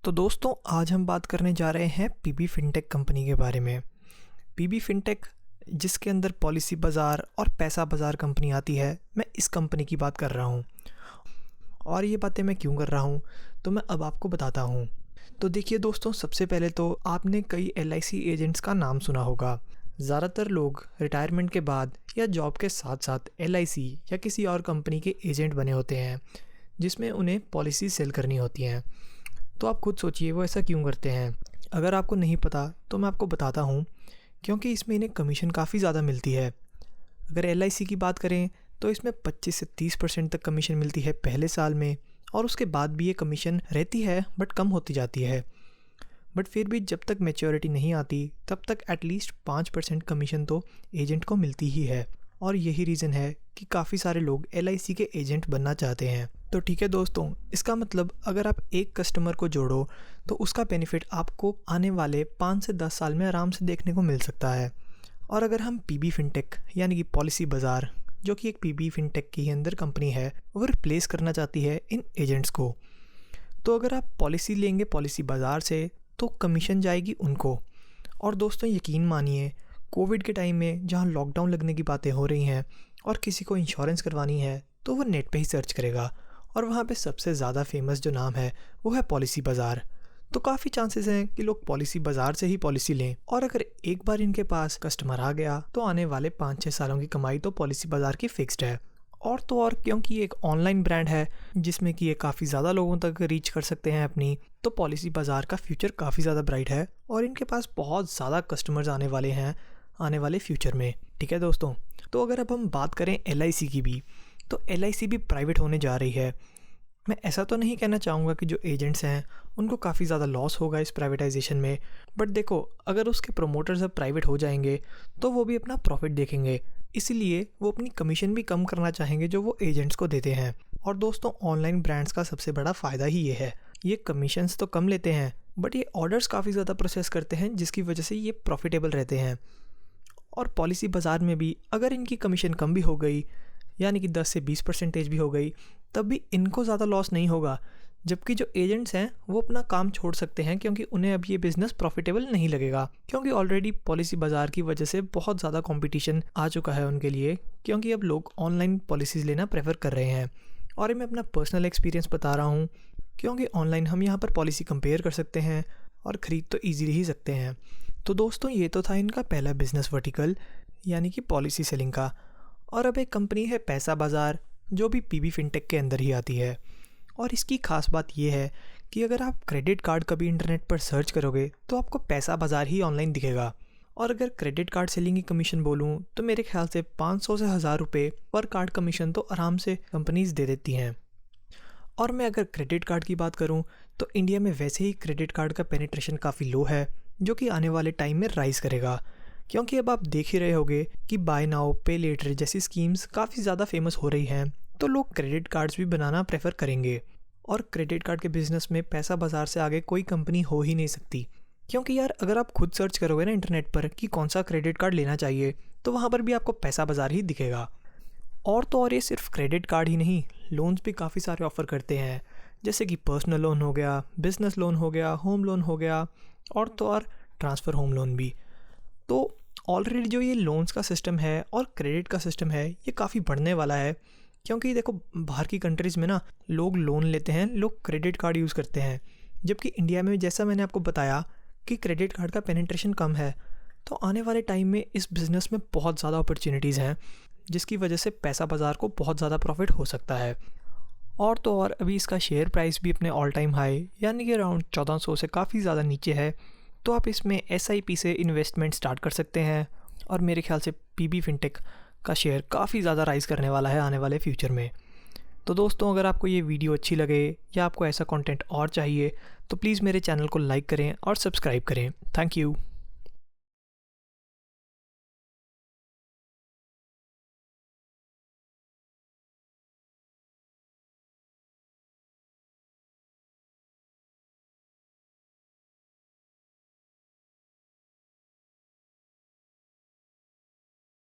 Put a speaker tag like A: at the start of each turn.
A: तो दोस्तों आज हम बात करने जा रहे हैं पीबी फिनटेक कंपनी के बारे में। पीबी फिनटेक जिसके अंदर पॉलिसी बाज़ार और पैसा बाज़ार कंपनी आती है, मैं इस कंपनी की बात कर रहा हूँ। और ये बातें मैं क्यों कर रहा हूँ तो मैं अब आपको बताता हूँ। तो देखिए दोस्तों, सबसे पहले तो आपने कई LIC एजेंट्स का नाम सुना होगा। ज़्यादातर लोग रिटायरमेंट के बाद या जॉब के साथ साथ LIC या किसी और कंपनी के एजेंट बने होते हैं जिसमें उन्हें पॉलिसी सेल करनी होती हैं। तो आप खुद सोचिए वो ऐसा क्यों करते हैं। अगर आपको नहीं पता तो मैं आपको बताता हूँ, क्योंकि इसमें इन्हें कमीशन काफ़ी ज़्यादा मिलती है। अगर LIC की बात करें तो इसमें 25 से 30% तक कमीशन मिलती है पहले साल में, और उसके बाद भी ये कमीशन रहती है बट कम होती जाती है। बट फिर भी जब तक मैच्योरिटी नहीं आती तब तक एटलीस्ट 5% कमीशन तो एजेंट को मिलती ही है। और यही रीज़न है कि काफ़ी सारे लोग LIC के एजेंट बनना चाहते हैं। तो ठीक है दोस्तों, इसका मतलब अगर आप एक कस्टमर को जोड़ो तो उसका बेनिफिट आपको आने वाले 5 से 10 साल में आराम से देखने को मिल सकता है। और अगर हम पीबी फिनटेक यानी कि पॉलिसी बाज़ार, जो कि एक पीबी फिनटेक की अंदर कंपनी है, वो रिप्लेस करना चाहती है इन एजेंट्स को, तो अगर आप पॉलिसी लेंगे पॉलिसी बाज़ार से तो कमीशन जाएगी उनको। और दोस्तों यकीन मानिए, कोविड के टाइम में जहाँ लॉकडाउन लगने की बातें हो रही हैं और किसी को इंश्योरेंस करवानी है तो वो नेट पे ही सर्च करेगा, और वहाँ पे सबसे ज़्यादा फेमस जो नाम है वो है पॉलिसी बाज़ार। तो काफ़ी चांसेस हैं कि लोग पॉलिसी बाज़ार से ही पॉलिसी लें। और अगर एक बार इनके पास कस्टमर आ गया तो आने वाले 5-6 सालों की कमाई तो पॉलिसी बाज़ार की फिक्स्ड है। और तो और क्योंकि ये एक ऑनलाइन ब्रांड है जिसमें कि ये काफ़ी ज़्यादा लोगों तक रीच कर सकते हैं अपनी, तो पॉलिसी बाज़ार का फ्यूचर काफ़ी ज़्यादा ब्राइट है और इनके पास बहुत ज़्यादा कस्टमर्स आने वाले हैं आने वाले फ्यूचर में। ठीक है दोस्तों, तो अगर अब हम बात करें LIC की भी, तो LIC भी प्राइवेट होने जा रही है। मैं ऐसा तो नहीं कहना चाहूँगा कि जो एजेंट्स हैं उनको काफ़ी ज़्यादा लॉस होगा इस प्राइवेटाइजेशन में, बट देखो अगर उसके प्रोमोटर्स अब प्राइवेट हो जाएंगे तो वो भी अपना प्रॉफिट देखेंगे, इसीलिए वो अपनी कमीशन भी कम करना चाहेंगे जो वो एजेंट्स को देते हैं। और दोस्तों ऑनलाइन ब्रांड्स का सबसे बड़ा फ़ायदा ही ये है, ये कमीशंस तो कम लेते हैं बट ये ऑर्डर्स काफ़ी ज़्यादा प्रोसेस करते हैं, जिसकी वजह से ये प्रॉफिटेबल रहते हैं। और पॉलिसी बाज़ार में भी अगर इनकी कमीशन कम भी हो गई, यानी कि 10 से 20% भी हो गई, तब भी इनको ज़्यादा लॉस नहीं होगा। जबकि जो एजेंट्स हैं वो अपना काम छोड़ सकते हैं क्योंकि उन्हें अब ये बिज़नेस प्रॉफिटेबल नहीं लगेगा, क्योंकि ऑलरेडी पॉलिसी बाज़ार की वजह से बहुत ज़्यादा कंपटीशन आ चुका है उनके लिए, क्योंकि अब लोग ऑनलाइन पॉलिसीज़ लेना प्रेफर कर रहे हैं। और ये मैं अपना पर्सनल एक्सपीरियंस बता रहा हूँ, क्योंकि ऑनलाइन हम यहाँ पर पॉलिसी कंपेयर कर सकते हैं और ख़रीद तो ईजीली ही सकते हैं। तो दोस्तों ये तो था इनका पहला बिजनेस वर्टिकल, यानी कि पॉलिसी सेलिंग का। और अब एक कंपनी है पैसा बाज़ार, जो भी पीबी फिनटेक के अंदर ही आती है। और इसकी ख़ास बात यह है कि अगर आप क्रेडिट कार्ड कभी इंटरनेट पर सर्च करोगे तो आपको पैसा बाज़ार ही ऑनलाइन दिखेगा। और अगर क्रेडिट कार्ड सेलिंग की कमीशन बोलूँ तो मेरे ख्याल से 500 से 1000 रुपये पर कार्ड कमीशन तो आराम से कंपनीज दे देती हैं। और मैं अगर क्रेडिट कार्ड की बात करूँ तो इंडिया में वैसे ही क्रेडिट कार्ड का पेनिट्रेशन काफ़ी लो है, जो कि आने वाले टाइम में राइज़ करेगा, क्योंकि अब आप देख ही रहे होंगे कि बाय नाउ पे लेटर जैसी स्कीम्स काफ़ी ज़्यादा फेमस हो रही हैं, तो लोग क्रेडिट कार्ड्स भी बनाना प्रेफर करेंगे। और क्रेडिट कार्ड के बिज़नेस में पैसा बाज़ार से आगे कोई कंपनी हो ही नहीं सकती, क्योंकि यार अगर आप खुद सर्च करोगे ना इंटरनेट पर कि कौन सा क्रेडिट कार्ड लेना चाहिए तो वहाँ पर भी आपको पैसा बाज़ार ही दिखेगा। और तो और ये सिर्फ क्रेडिट कार्ड ही नहीं, लोन्स भी काफ़ी सारे ऑफ़र करते हैं, जैसे कि पर्सनल लोन हो गया, बिज़नेस लोन हो गया, होम लोन हो गया, और तो और ट्रांसफ़र होम लोन भी। तो ऑलरेडी जो ये लोन्स का सिस्टम है और क्रेडिट का सिस्टम है ये काफ़ी बढ़ने वाला है, क्योंकि देखो बाहर की कंट्रीज़ में ना लोग लोन लेते हैं, लोग क्रेडिट कार्ड यूज़ करते हैं, जबकि इंडिया में जैसा मैंने आपको बताया कि क्रेडिट कार्ड का पेनिट्रेशन कम है। तो आने वाले टाइम में इस बिज़नेस में बहुत ज़्यादा अपॉर्चुनिटीज़ हैं, जिसकी वजह से पैसा बाज़ार को बहुत ज़्यादा प्रॉफिट हो सकता है। और तो और अभी इसका शेयर प्राइस भी अपने ऑल टाइम हाई यानी कि अराउंड 1400 से काफ़ी ज़्यादा नीचे है, तो आप इसमें SIP से इन्वेस्टमेंट स्टार्ट कर सकते हैं। और मेरे ख्याल से पीबी फिनटेक का शेयर काफ़ी ज़्यादा राइज़ करने वाला है आने वाले फ्यूचर में। तो दोस्तों अगर आपको ये वीडियो अच्छी लगे या आपको ऐसा कंटेंट और चाहिए तो प्लीज़ मेरे चैनल को लाइक करें और सब्सक्राइब करें। Thank you.